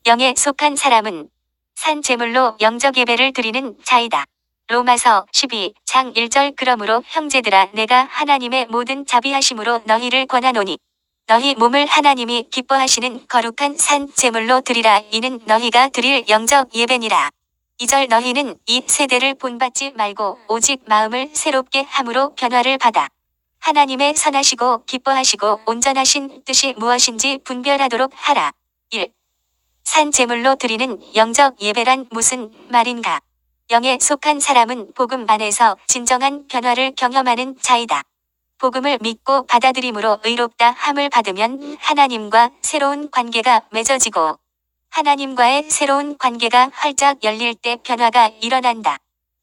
영에 속한 사람은 산 제물로 영적 예배를 드리는 자이다. 로마서 12장 1절 그러므로 형제들아 내가 하나님의 모든 자비하심으로 너희를 권하노니 너희 몸을 하나님이 기뻐하시는 거룩한 산 제물로 드리라. 이는 너희가 드릴 영적 예배니라. 2절 너희는 이 세대를 본받지 말고 오직 마음을 새롭게 함으로 변화를 받아 하나님의 선하시고 기뻐하시고 온전하신 뜻이 무엇인지 분별하도록 하라. 1. 산 제물로 드리는 영적 예배란 무슨 말인가? 영에 속한 사람은 복음 안에서 진정한 변화를 경험하는 자이다. 복음을 믿고 받아들임으로 의롭다 함을 받으면 하나님과 새로운 관계가 맺어지고 하나님과의 새로운 관계가 활짝 열릴 때 변화가 일어난다.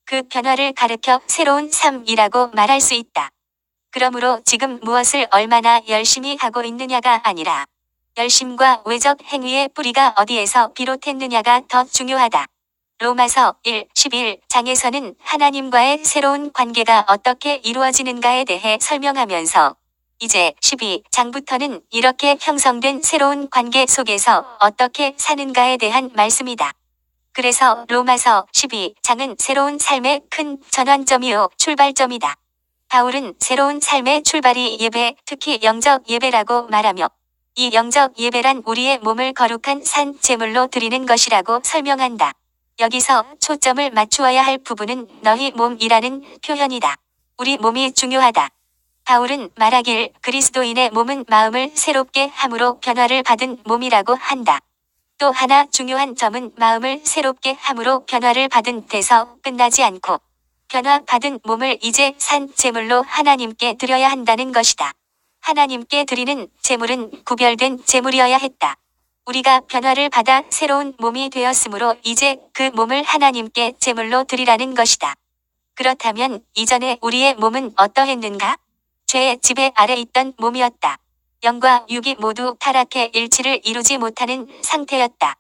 그 변화를 가르켜 새로운 삶이라고 말할 수 있다. 그러므로 지금 무엇을 얼마나 열심히 하고 있느냐가 아니라 열심과 외적 행위의 뿌리가 어디에서 비롯했느냐가 더 중요하다. 로마서 11장에서는 하나님과의 새로운 관계가 어떻게 이루어지는가에 대해 설명하면서 이제 12장부터는 이렇게 형성된 새로운 관계 속에서 어떻게 사는가에 대한 말씀이다. 그래서 로마서 12장은 새로운 삶의 큰 전환점이요 출발점이다. 바울은 새로운 삶의 출발이 예배, 특히 영적 예배라고 말하며 이 영적 예배란 우리의 몸을 거룩한 산 제물로 드리는 것이라고 설명한다. 여기서 초점을 맞추어야 할 부분은 너희 몸이라는 표현이다. 우리 몸이 중요하다. 바울은 말하길 그리스도인의 몸은 마음을 새롭게 함으로 변화를 받은 몸이라고 한다. 또 하나 중요한 점은 마음을 새롭게 함으로 변화를 받은 데서 끝나지 않고 변화받은 몸을 이제 산 제물로 하나님께 드려야 한다는 것이다. 하나님께 드리는 제물은 구별된 제물이어야 했다. 우리가 변화를 받아 새로운 몸이 되었으므로 이제 그 몸을 하나님께 제물로 드리라는 것이다. 그렇다면 이전에 우리의 몸은 어떠했는가? 죄의 지배 아래 있던 몸이었다. 영과 육이 모두 타락해 일치를 이루지 못하는 상태였다.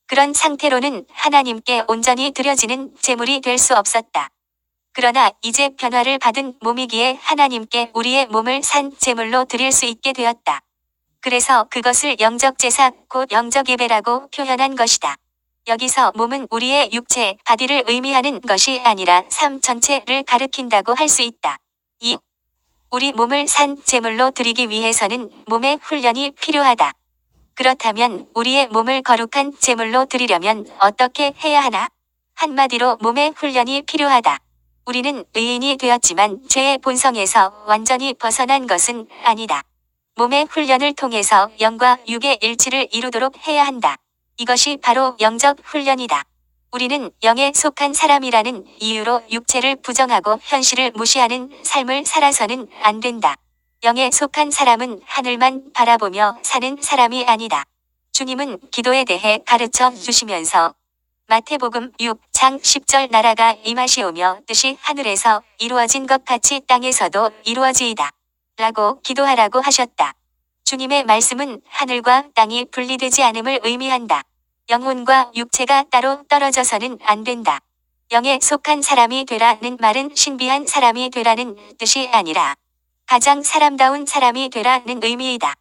그런 상태로는 하나님께 온전히 드려지는 제물이 될 수 없었다. 그러나 이제 변화를 받은 몸이기에 하나님께 우리의 몸을 산 제물로 드릴 수 있게 되었다. 그래서 그것을 영적 제사, 곧 영적 예배라고 표현한 것이다. 여기서 몸은 우리의 육체, 바디를 의미하는 것이 아니라 삶 전체를 가리킨다고 할 수 있다. 2. 우리 몸을 산 제물로 드리기 위해서는 몸의 훈련이 필요하다. 그렇다면 우리의 몸을 거룩한 제물로 드리려면 어떻게 해야 하나? 한마디로 몸의 훈련이 필요하다. 우리는 의인이 되었지만 죄의 본성에서 완전히 벗어난 것은 아니다. 몸의 훈련을 통해서 영과 육의 일치를 이루도록 해야 한다. 이것이 바로 영적 훈련이다. 우리는 영에 속한 사람이라는 이유로 육체를 부정하고 현실을 무시하는 삶을 살아서는 안 된다. 영에 속한 사람은 하늘만 바라보며 사는 사람이 아니다. 주님은 기도에 대해 가르쳐 주시면서 마태복음 6장 10절 나라가 임하시오며 뜻이 하늘에서 이루어진 것 같이 땅에서도 이루어지이다. 라고 기도하라고 하셨다. 주님의 말씀은 하늘과 땅이 분리되지 않음을 의미한다. 영혼과 육체가 따로 떨어져서는 안 된다. 영에 속한 사람이 되라는 말은 신비한 사람이 되라는 뜻이 아니라 가장 사람다운 사람이 되라는 의미이다.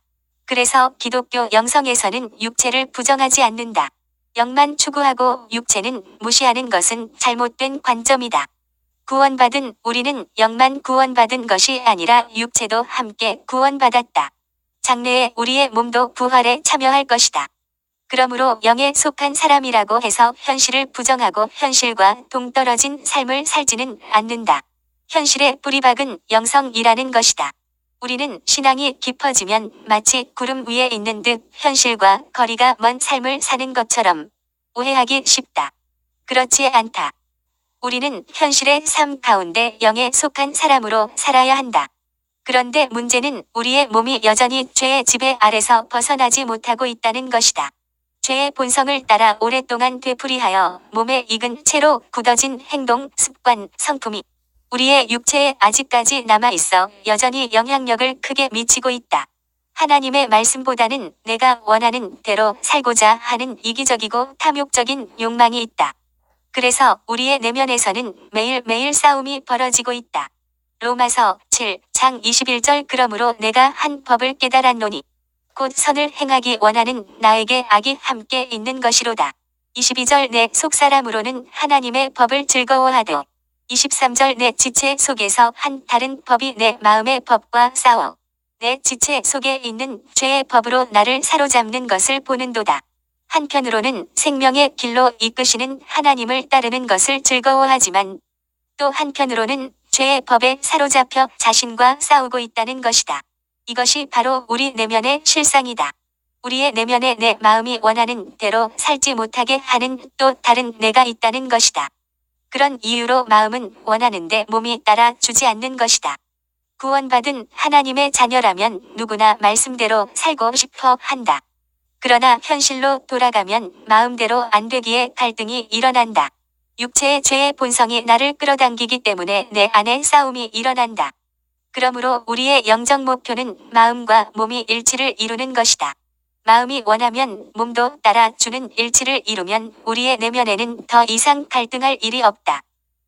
그래서 기독교 영성에서는 육체를 부정하지 않는다. 영만 추구하고 육체는 무시하는 것은 잘못된 관점이다. 구원받은 우리는 영만 구원받은 것이 아니라 육체도 함께 구원받았다. 장래에 우리의 몸도 부활에 참여할 것이다. 그러므로 영에 속한 사람이라고 해서 현실을 부정하고 현실과 동떨어진 삶을 살지는 않는다. 현실의 뿌리박은 영성이라는 것이다. 우리는 신앙이 깊어지면 마치 구름 위에 있는 듯 현실과 거리가 먼 삶을 사는 것처럼 오해하기 쉽다. 그렇지 않다. 우리는 현실의 삶 가운데 영에 속한 사람으로 살아야 한다. 그런데 문제는 우리의 몸이 여전히 죄의 지배 아래서 벗어나지 못하고 있다는 것이다. 죄의 본성을 따라 오랫동안 되풀이하여 몸에 익은 채로 굳어진 행동, 습관, 성품이 우리의 육체에 아직까지 남아있어 여전히 영향력을 크게 미치고 있다. 하나님의 말씀보다는 내가 원하는 대로 살고자 하는 이기적이고 탐욕적인 욕망이 있다. 그래서 우리의 내면에서는 매일매일 싸움이 벌어지고 있다. 로마서 7장 21절 그러므로 내가 한 법을 깨달았노니 곧 선을 행하기 원하는 나에게 악이 함께 있는 것이로다. 22절 내 속사람으로는 하나님의 법을 즐거워하되 23절 내 지체 속에서 한 다른 법이 내 마음의 법과 싸워 내 지체 속에 있는 죄의 법으로 나를 사로잡는 것을 보는도다. 한편으로는 생명의 길로 이끄시는 하나님을 따르는 것을 즐거워하지만 또 한편으로는 죄의 법에 사로잡혀 자신과 싸우고 있다는 것이다. 이것이 바로 우리 내면의 실상이다. 우리의 내면에 내 마음이 원하는 대로 살지 못하게 하는 또 다른 내가 있다는 것이다. 그런 이유로 마음은 원하는데 몸이 따라주지 않는 것이다. 구원받은 하나님의 자녀라면 누구나 말씀대로 살고 싶어 한다. 그러나 현실로 돌아가면 마음대로 안 되기에 갈등이 일어난다. 육체의 죄의 본성이 나를 끌어당기기 때문에 내 안에 싸움이 일어난다. 그러므로 우리의 영적 목표는 마음과 몸이 일치를 이루는 것이다. 마음이 원하면 몸도 따라주는 일치를 이루면 우리의 내면에는 더 이상 갈등할 일이 없다.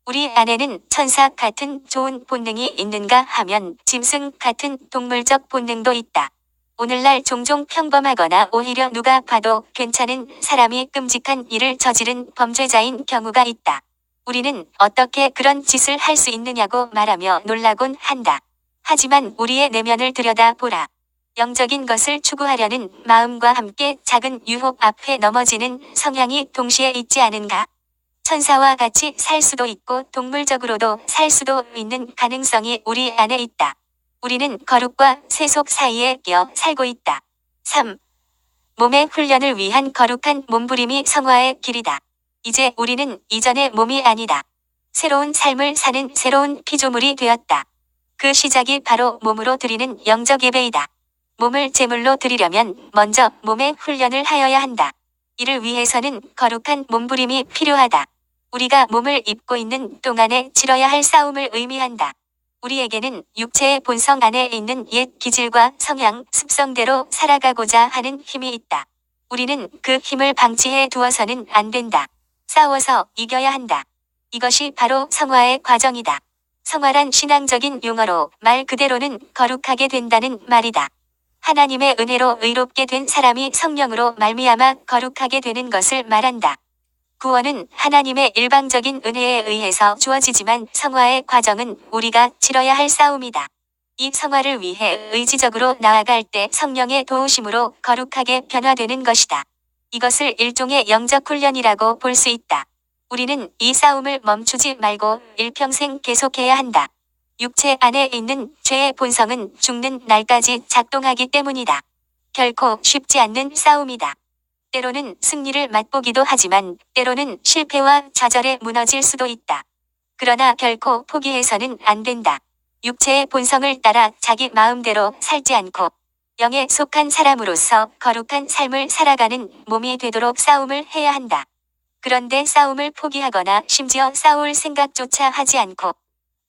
우리 안에는 천사 같은 좋은 본능이 있는가 하면 짐승 같은 동물적 본능도 있다. 오늘날 종종 평범하거나 오히려 누가 봐도 괜찮은 사람이 끔찍한 일을 저지른 범죄자인 경우가 있다. 우리는 어떻게 그런 짓을 할 수 있느냐고 말하며 놀라곤 한다. 하지만 우리의 내면을 들여다보라. 영적인 것을 추구하려는 마음과 함께 작은 유혹 앞에 넘어지는 성향이 동시에 있지 않은가? 천사와 같이 살 수도 있고 동물적으로도 살 수도 있는 가능성이 우리 안에 있다. 우리는 거룩과 세속 사이에 끼어 살고 있다. 3. 몸의 훈련을 위한 거룩한 몸부림이 성화의 길이다. 이제 우리는 이전의 몸이 아니다. 새로운 삶을 사는 새로운 피조물이 되었다. 그 시작이 바로 몸으로 드리는 영적 예배이다. 몸을 제물로 드리려면 먼저 몸의 훈련을 하여야 한다. 이를 위해서는 거룩한 몸부림이 필요하다. 우리가 몸을 입고 있는 동안에 치러야 할 싸움을 의미한다. 우리에게는 육체의 본성 안에 있는 옛 기질과 성향, 습성대로 살아가고자 하는 힘이 있다. 우리는 그 힘을 방치해 두어서는 안 된다. 싸워서 이겨야 한다. 이것이 바로 성화의 과정이다. 성화란 신앙적인 용어로 말 그대로는 거룩하게 된다는 말이다. 하나님의 은혜로 의롭게 된 사람이 성령으로 말미암아 거룩하게 되는 것을 말한다. 구원은 하나님의 일방적인 은혜에 의해서 주어지지만 성화의 과정은 우리가 치러야 할 싸움이다. 이 성화를 위해 의지적으로 나아갈 때 성령의 도우심으로 거룩하게 변화되는 것이다. 이것을 일종의 영적 훈련이라고 볼 수 있다. 우리는 이 싸움을 멈추지 말고 일평생 계속해야 한다. 육체 안에 있는 죄의 본성은 죽는 날까지 작동하기 때문이다. 결코 쉽지 않는 싸움이다. 때로는 승리를 맛보기도 하지만 때로는 실패와 좌절에 무너질 수도 있다. 그러나 결코 포기해서는 안 된다. 육체의 본성을 따라 자기 마음대로 살지 않고 영에 속한 사람으로서 거룩한 삶을 살아가는 몸이 되도록 싸움을 해야 한다. 그런데 싸움을 포기하거나 심지어 싸울 생각조차 하지 않고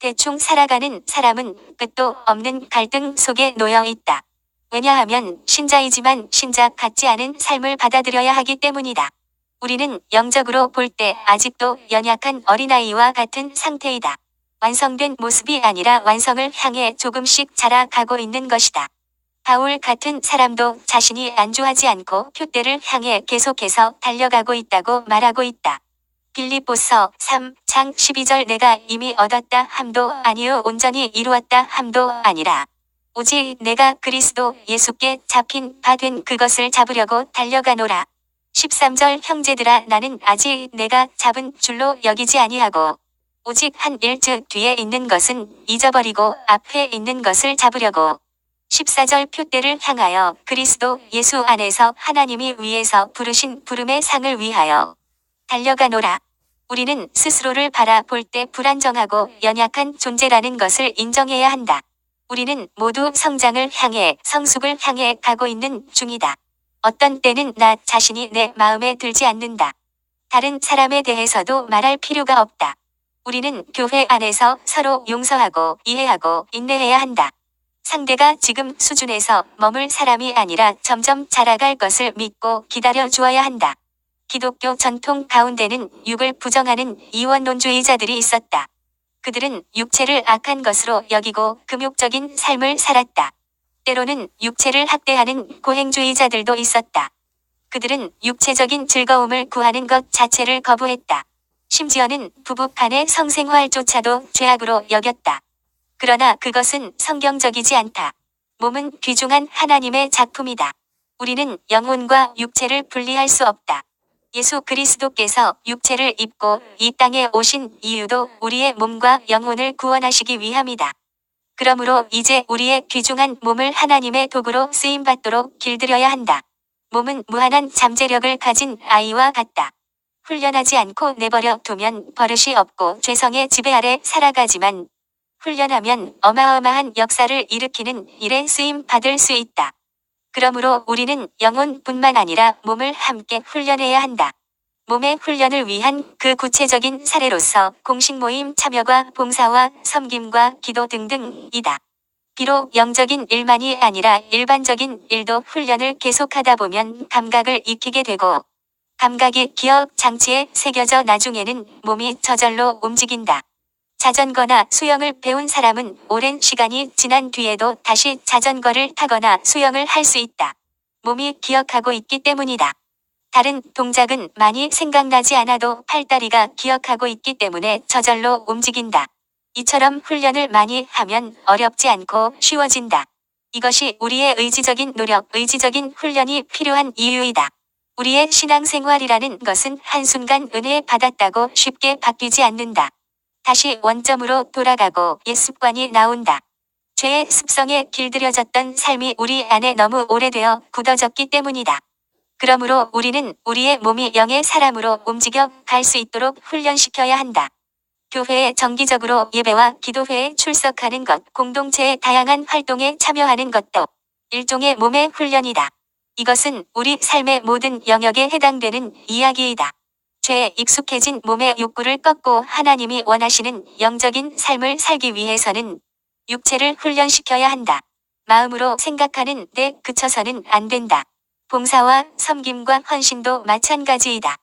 대충 살아가는 사람은 끝도 없는 갈등 속에 놓여 있다. 왜냐하면 신자이지만 신자 같지 않은 삶을 받아들여야 하기 때문이다. 우리는 영적으로 볼 때 아직도 연약한 어린아이와 같은 상태이다. 완성된 모습이 아니라 완성을 향해 조금씩 자라가고 있는 것이다. 바울 같은 사람도 자신이 안주하지 않고 표대를 향해 계속해서 달려가고 있다고 말하고 있다. 빌립보서 3장 12절 내가 이미 얻었다 함도 아니요 온전히 이루었다 함도 아니라 오직 내가 그리스도 예수께 잡힌 바 된 그것을 잡으려고 달려가노라. 13절 형제들아 나는 아직 내가 잡은 줄로 여기지 아니하고 오직 한 일 즉 뒤에 있는 것은 잊어버리고 앞에 있는 것을 잡으려고 14절 표대를 향하여 그리스도 예수 안에서 하나님이 위에서 부르신 부름의 상을 위하여 달려가노라. 우리는 스스로를 바라볼 때 불안정하고 연약한 존재라는 것을 인정해야 한다. 우리는 모두 성장을 향해 성숙을 향해 가고 있는 중이다. 어떤 때는 나 자신이 내 마음에 들지 않는다. 다른 사람에 대해서도 말할 필요가 없다. 우리는 교회 안에서 서로 용서하고 이해하고 인내해야 한다. 상대가 지금 수준에서 머물 사람이 아니라 점점 자라갈 것을 믿고 기다려 주어야 한다. 기독교 전통 가운데는 육을 부정하는 이원론주의자들이 있었다. 그들은 육체를 악한 것으로 여기고 금욕적인 삶을 살았다. 때로는 육체를 학대하는 고행주의자들도 있었다. 그들은 육체적인 즐거움을 구하는 것 자체를 거부했다. 심지어는 부부 간의 성생활조차도 죄악으로 여겼다. 그러나 그것은 성경적이지 않다. 몸은 귀중한 하나님의 작품이다. 우리는 영혼과 육체를 분리할 수 없다. 예수 그리스도께서 육체를 입고 이 땅에 오신 이유도 우리의 몸과 영혼을 구원하시기 위함이다. 그러므로 이제 우리의 귀중한 몸을 하나님의 도구로 쓰임받도록 길들여야 한다. 몸은 무한한 잠재력을 가진 아이와 같다. 훈련하지 않고 내버려 두면 버릇이 없고 죄성의 지배 아래 살아가지만 훈련하면 어마어마한 역사를 일으키는 일에 쓰임 받을 수 있다. 그러므로 우리는 영혼뿐만 아니라 몸을 함께 훈련해야 한다. 몸의 훈련을 위한 그 구체적인 사례로서 공식 모임 참여와 봉사와 섬김과 기도 등등이다. 비록 영적인 일만이 아니라 일반적인 일도 훈련을 계속하다 보면 감각을 익히게 되고 감각이 기억 장치에 새겨져 나중에는 몸이 저절로 움직인다. 자전거나 수영을 배운 사람은 오랜 시간이 지난 뒤에도 다시 자전거를 타거나 수영을 할 수 있다. 몸이 기억하고 있기 때문이다. 다른 동작은 많이 생각나지 않아도 팔다리가 기억하고 있기 때문에 저절로 움직인다. 이처럼 훈련을 많이 하면 어렵지 않고 쉬워진다. 이것이 우리의 의지적인 노력, 의지적인 훈련이 필요한 이유이다. 우리의 신앙생활이라는 것은 한순간 은혜 받았다고 쉽게 바뀌지 않는다. 다시 원점으로 돌아가고 옛 습관이 나온다. 죄의 습성에 길들여졌던 삶이 우리 안에 너무 오래되어 굳어졌기 때문이다. 그러므로 우리는 우리의 몸이 영의 사람으로 움직여 갈 수 있도록 훈련시켜야 한다. 교회에 정기적으로 예배와 기도회에 출석하는 것, 공동체의 다양한 활동에 참여하는 것도 일종의 몸의 훈련이다. 이것은 우리 삶의 모든 영역에 해당되는 이야기이다. 죄에 익숙해진 몸의 욕구를 꺾고 하나님이 원하시는 영적인 삶을 살기 위해서는 육체를 훈련시켜야 한다. 마음으로 생각하는 데 그쳐서는 안 된다. 봉사와 섬김과 헌신도 마찬가지이다.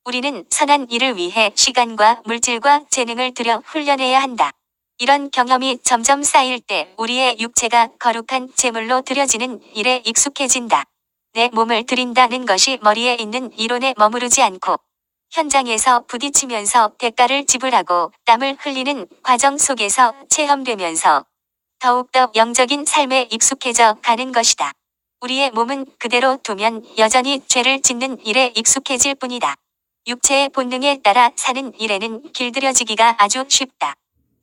우리는 선한 일을 위해 시간과 물질과 재능을 들여 훈련해야 한다. 이런 경험이 점점 쌓일 때 우리의 육체가 거룩한 제물로 드려지는 일에 익숙해진다. 내 몸을 드린다는 것이 머리에 있는 이론에 머무르지 않고 현장에서 부딪히면서 대가를 지불하고 땀을 흘리는 과정 속에서 체험되면서 더욱더 영적인 삶에 익숙해져 가는 것이다. 우리의 몸은 그대로 두면 여전히 죄를 짓는 일에 익숙해질 뿐이다. 육체의 본능에 따라 사는 일에는 길들여지기가 아주 쉽다.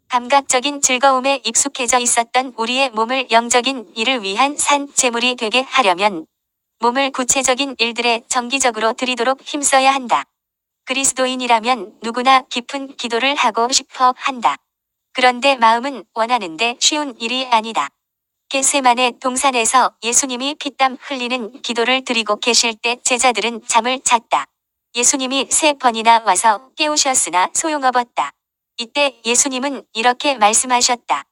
감각적인 즐거움에 익숙해져 있었던 우리의 몸을 영적인 일을 위한 산 제물이 되게 하려면 몸을 구체적인 일들에 정기적으로 들이도록 힘써야 한다. 그리스도인이라면 누구나 깊은 기도를 하고 싶어 한다. 그런데 마음은 원하는데 쉬운 일이 아니다. 겟세마네 동산에서 예수님이 피땀 흘리는 기도를 드리고 계실 때 제자들은 잠을 잤다. 예수님이 3번이나 와서 깨우셨으나 소용없었다. 이때 예수님은 이렇게 말씀하셨다.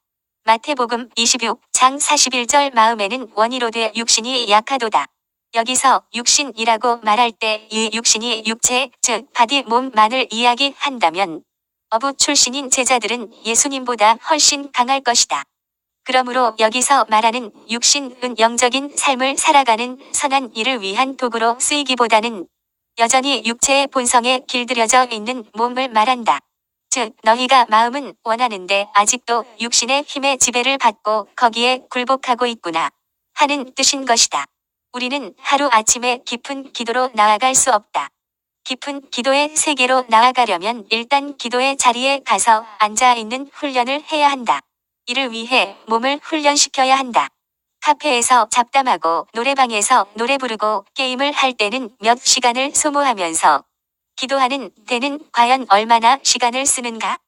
마태복음 26장 41절 마음에는 원이로되 육신이 약하도다. 여기서 육신이라고 말할 때 이 육신이 육체, 즉 바디 몸만을 이야기한다면 어부 출신인 제자들은 예수님보다 훨씬 강할 것이다. 그러므로 여기서 말하는 육신은 영적인 삶을 살아가는 선한 일을 위한 도구로 쓰이기보다는 여전히 육체의 본성에 길들여져 있는 몸을 말한다. 즉 너희가 마음은 원하는데 아직도 육신의 힘의 지배를 받고 거기에 굴복하고 있구나 하는 뜻인 것이다. 우리는 하루아침에 깊은 기도로 나아갈 수 없다. 깊은 기도의 세계로 나아가려면 일단 기도의 자리에 가서 앉아있는 훈련을 해야 한다. 이를 위해 몸을 훈련시켜야 한다. 카페에서 잡담하고 노래방에서 노래 부르고 게임을 할 때는 몇 시간을 소모하면서 기도하는 때는 과연 얼마나 시간을 쓰는가?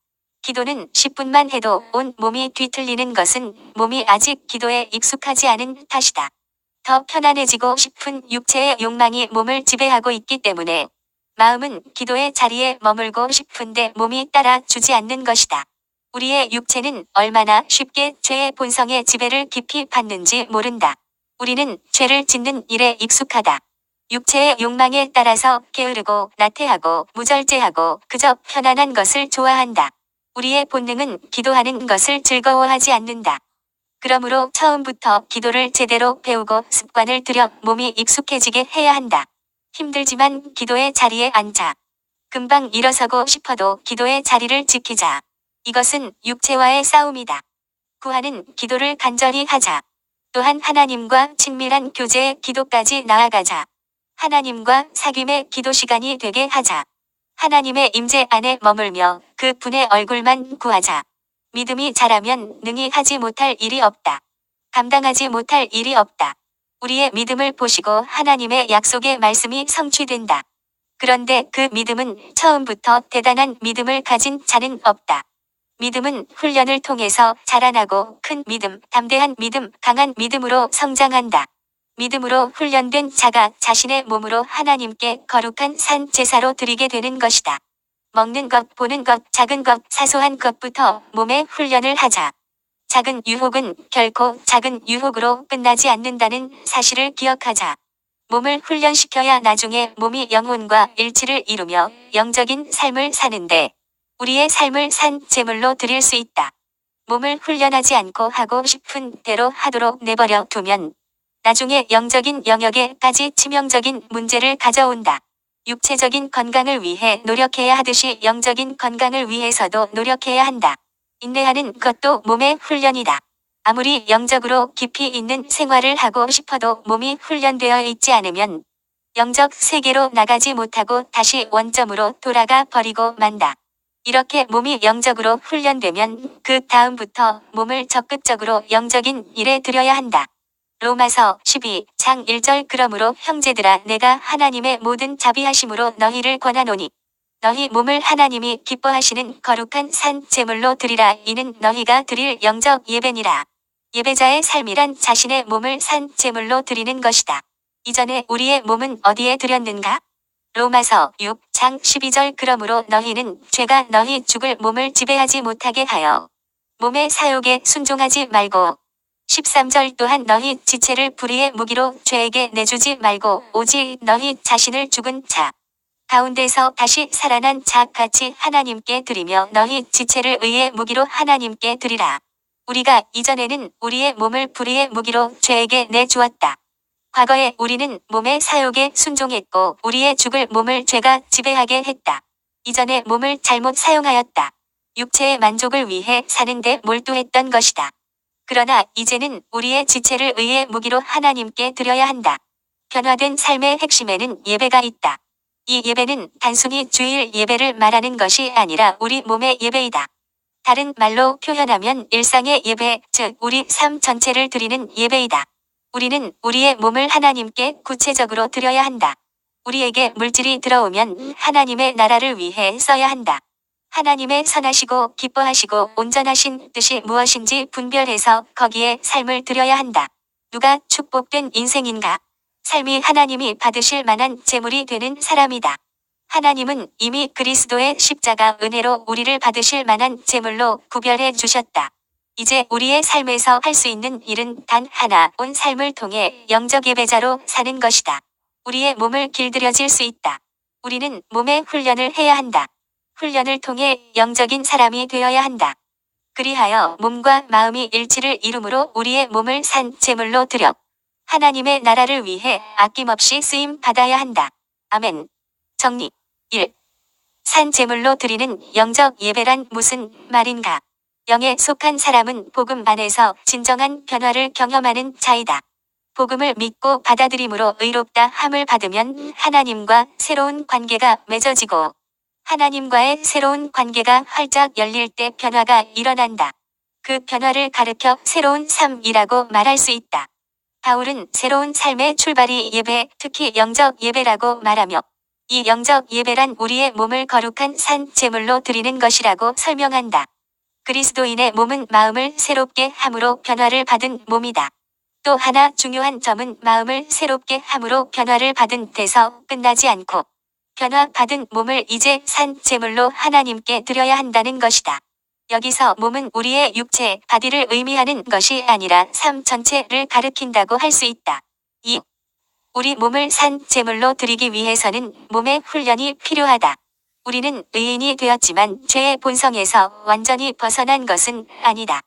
기도는 10분만 해도 온 몸이 뒤틀리는 것은 몸이 아직 기도에 익숙하지 않은 탓이다. 더 편안해지고 싶은 육체의 욕망이 몸을 지배하고 있기 때문에 마음은 기도의 자리에 머물고 싶은데 몸이 따라주지 않는 것이다. 우리의 육체는 얼마나 쉽게 죄의 본성의 지배를 깊이 받는지 모른다. 우리는 죄를 짓는 일에 익숙하다. 육체의 욕망에 따라서 게으르고 나태하고 무절제하고 그저 편안한 것을 좋아한다. 우리의 본능은 기도하는 것을 즐거워하지 않는다. 그러므로 처음부터 기도를 제대로 배우고 습관을 들여 몸이 익숙해지게 해야 한다. 힘들지만 기도의 자리에 앉아. 금방 일어서고 싶어도 기도의 자리를 지키자. 이것은 육체와의 싸움이다. 구하는 기도를 간절히 하자. 또한 하나님과 친밀한 교제의 기도까지 나아가자. 하나님과 사귐의 기도 시간이 되게 하자. 하나님의 임재 안에 머물며 그 분의 얼굴만 구하자. 믿음이 자라면 능히 하지 못할 일이 없다. 감당하지 못할 일이 없다. 우리의 믿음을 보시고 하나님의 약속의 말씀이 성취된다. 그런데 그 믿음은 처음부터 대단한 믿음을 가진 자는 없다. 믿음은 훈련을 통해서 자라나고 큰 믿음, 담대한 믿음, 강한 믿음으로 성장한다. 믿음으로 훈련된 자가 자신의 몸으로 하나님께 거룩한 산 제사로 드리게 되는 것이다. 먹는 것, 보는 것, 작은 것, 사소한 것부터 몸의 훈련을 하자. 작은 유혹은 결코 작은 유혹으로 끝나지 않는다는 사실을 기억하자. 몸을 훈련시켜야 나중에 몸이 영혼과 일치를 이루며 영적인 삶을 사는데 우리의 삶을 산 제물로 드릴 수 있다. 몸을 훈련하지 않고 하고 싶은 대로 하도록 내버려 두면 나중에 영적인 영역에까지 치명적인 문제를 가져온다. 육체적인 건강을 위해 노력해야 하듯이 영적인 건강을 위해서도 노력해야 한다. 인내하는 것도 몸의 훈련이다. 아무리 영적으로 깊이 있는 생활을 하고 싶어도 몸이 훈련되어 있지 않으면 영적 세계로 나가지 못하고 다시 원점으로 돌아가 버리고 만다. 이렇게 몸이 영적으로 훈련되면 그 다음부터 몸을 적극적으로 영적인 일에 들여야 한다. 로마서 12장 1절 그러므로 형제들아 내가 하나님의 모든 자비하심으로 너희를 권하노니 너희 몸을 하나님이 기뻐하시는 거룩한 산 제물로 드리라. 이는 너희가 드릴 영적 예배니라. 예배자의 삶이란 자신의 몸을 산 제물로 드리는 것이다. 이전에 우리의 몸은 어디에 드렸는가? 로마서 6장 12절 그러므로 너희는 죄가 너희 죽을 몸을 지배하지 못하게 하여 몸의 사욕에 순종하지 말고 13절 또한 너희 지체를 불의의 무기로 죄에게 내주지 말고 오직 너희 자신을 죽은 자 가운데서 다시 살아난 자 같이 하나님께 드리며 너희 지체를 의의 무기로 하나님께 드리라. 우리가 이전에는 우리의 몸을 불의의 무기로 죄에게 내주었다. 과거에 우리는 몸의 사욕에 순종했고 우리의 죽을 몸을 죄가 지배하게 했다. 이전에 몸을 잘못 사용하였다. 육체의 만족을 위해 사는데 몰두했던 것이다. 그러나 이제는 우리의 지체를 의의 무기로 하나님께 드려야 한다. 변화된 삶의 핵심에는 예배가 있다. 이 예배는 단순히 주일 예배를 말하는 것이 아니라 우리 몸의 예배이다. 다른 말로 표현하면 일상의 예배, 즉 우리 삶 전체를 드리는 예배이다. 우리는 우리의 몸을 하나님께 구체적으로 드려야 한다. 우리에게 물질이 들어오면 하나님의 나라를 위해 써야 한다. 하나님의 선하시고 기뻐하시고 온전하신 뜻이 무엇인지 분별해서 거기에 삶을 드려야 한다. 누가 축복된 인생인가? 삶이 하나님이 받으실 만한 제물이 되는 사람이다. 하나님은 이미 그리스도의 십자가 은혜로 우리를 받으실 만한 제물로 구별해 주셨다. 이제 우리의 삶에서 할 수 있는 일은 단 하나, 온 삶을 통해 영적 예배자로 사는 것이다. 우리의 몸을 길들여질 수 있다. 우리는 몸의 훈련을 해야 한다. 훈련을 통해 영적인 사람이 되어야 한다. 그리하여 몸과 마음이 일치를 이루므로 우리의 몸을 산 제물로 드려 하나님의 나라를 위해 아낌없이 쓰임 받아야 한다. 아멘. 정리 1. 산 제물로 드리는 영적 예배란 무슨 말인가? 영에 속한 사람은 복음 안에서 진정한 변화를 경험하는 자이다. 복음을 믿고 받아들임으로 의롭다 함을 받으면 하나님과 새로운 관계가 맺어지고 하나님과의 새로운 관계가 활짝 열릴 때 변화가 일어난다. 그 변화를 가르켜 새로운 삶이라고 말할 수 있다. 바울은 새로운 삶의 출발이 예배, 특히 영적 예배라고 말하며 이 영적 예배란 우리의 몸을 거룩한 산 제물로 드리는 것이라고 설명한다. 그리스도인의 몸은 마음을 새롭게 함으로 변화를 받은 몸이다. 또 하나 중요한 점은 마음을 새롭게 함으로 변화를 받은 데서 끝나지 않고 변화받은 몸을 이제 산 제물로 하나님께 드려야 한다는 것이다. 여기서 몸은 우리의 육체, 바디를 의미하는 것이 아니라 삶 전체를 가리킨다고 할 수 있다. 2. 우리 몸을 산 제물로 드리기 위해서는 몸의 훈련이 필요하다. 우리는 의인이 되었지만 죄의 본성에서 완전히 벗어난 것은 아니다.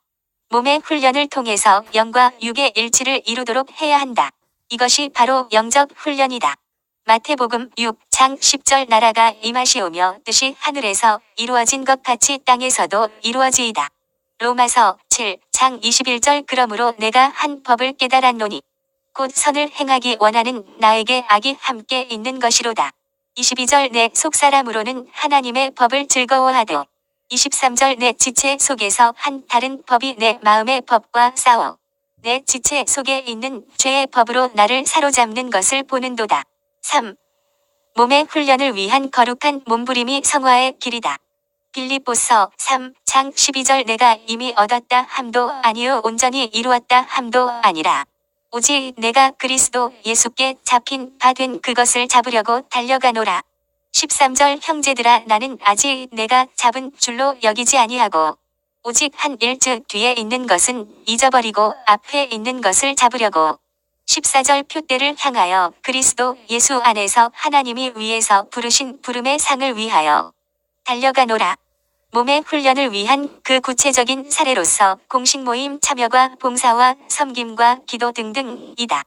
몸의 훈련을 통해서 영과 육의 일치를 이루도록 해야 한다. 이것이 바로 영적 훈련이다. 마태복음 6장 10절 나라가 임하시오며 뜻이 하늘에서 이루어진 것 같이 땅에서도 이루어지이다. 로마서 7장 21절 그러므로 내가 한 법을 깨달았노니 곧 선을 행하기 원하는 나에게 악이 함께 있는 것이로다. 22절 내 속사람으로는 하나님의 법을 즐거워하되 23절 내 지체 속에서 한 다른 법이 내 마음의 법과 싸워 내 지체 속에 있는 죄의 법으로 나를 사로잡는 것을 보는도다. 3. 몸의 훈련을 위한 거룩한 몸부림이 성화의 길이다. 빌립보서 3장 12절 내가 이미 얻었다 함도 아니요 온전히 이루었다 함도 아니라 오직 내가 그리스도 예수께 잡힌 바 된 그것을 잡으려고 달려가노라. 13절 형제들아 나는 아직 내가 잡은 줄로 여기지 아니하고 오직 한 일 즉 뒤에 있는 것은 잊어버리고 앞에 있는 것을 잡으려고 14절 표대를 향하여 그리스도 예수 안에서 하나님이 위에서 부르신 부름의 상을 위하여 달려가노라. 몸의 훈련을 위한 그 구체적인 사례로서 공식 모임 참여과 봉사와 섬김과 기도 등등이다.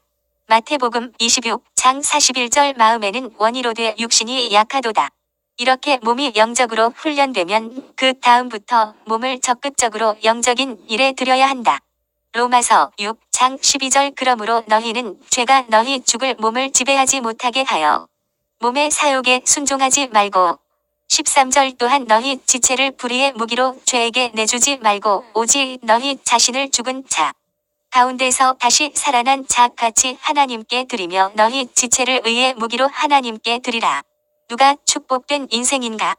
마태복음 26장 41절 마음에는 원이로되 육신이 약하도다. 이렇게 몸이 영적으로 훈련되면 그 다음부터 몸을 적극적으로 영적인 일에 들여야 한다. 로마서 6장 12절 그러므로 너희는 죄가 너희 죽을 몸을 지배하지 못하게 하여 몸의 사욕에 순종하지 말고 13절 또한 너희 지체를 불의의 무기로 죄에게 내주지 말고 오직 너희 자신을 죽은 자 가운데서 다시 살아난 자 같이 하나님께 드리며 너희 지체를 의의 무기로 하나님께 드리라. 누가 축복된 인생인가?